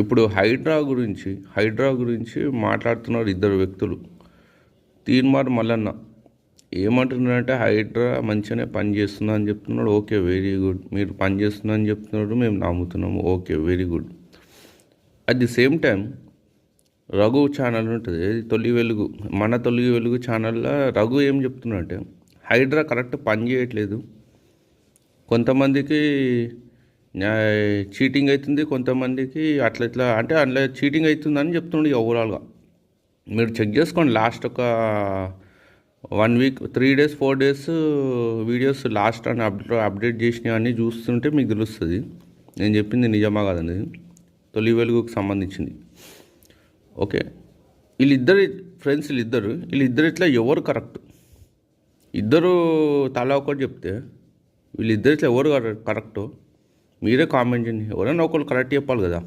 ఇప్పుడు హైడ్రా గురించి మాట్లాడుతున్నారు ఇద్దరు వ్యక్తులు. తీన్మార్ మల్లన్న ఏమంటున్నారంటే హైడ్రా మంచిగానే పని చేస్తుందా అని చెప్తున్నాడు. Okay, very good. మీరు పని చేస్తుందా అని చెప్తున్నారు, మేము నమ్ముతున్నాము. Okay, very good. At the same time Raghu channel ఉంటుంది, తొలి వెలుగు, మన తొలి వెలుగు ఛానల్లో రఘు ఏం చెప్తున్నాడంటే హైడ్రా కరెక్ట్ పని చేయట్లేదు, కొంతమందికి చీటింగ్ అవుతుంది, కొంతమందికి అట్లా ఇట్లా అంటే అందులో చీటింగ్ అవుతుందని చెప్తుండే. ఓవరాల్గా మీరు చెక్ చేసుకోండి. లాస్ట్ ఒక 1 week 3 days 4 days videos last అని అప్డేట్ చేసినవి అన్నీ చూస్తుంటే మీకు తెలుస్తుంది నేను చెప్పింది నిజమా కాదనేది. తొలి వెలుగుకు సంబంధించింది. ఓకే, వీళ్ళిద్దరు ఫ్రెండ్స్, వీళ్ళిద్దరు ఇట్లా ఎవరు కరెక్ట్? ఇద్దరు తలా ఒకటి చెప్తే వీళ్ళిద్దరు ఇట్లా ఎవరు కరెక్టో మీరే కామెంట్ చేయండి. ఎవరైనా ఒకరు కరెక్ట్ చెప్పాలి కదా.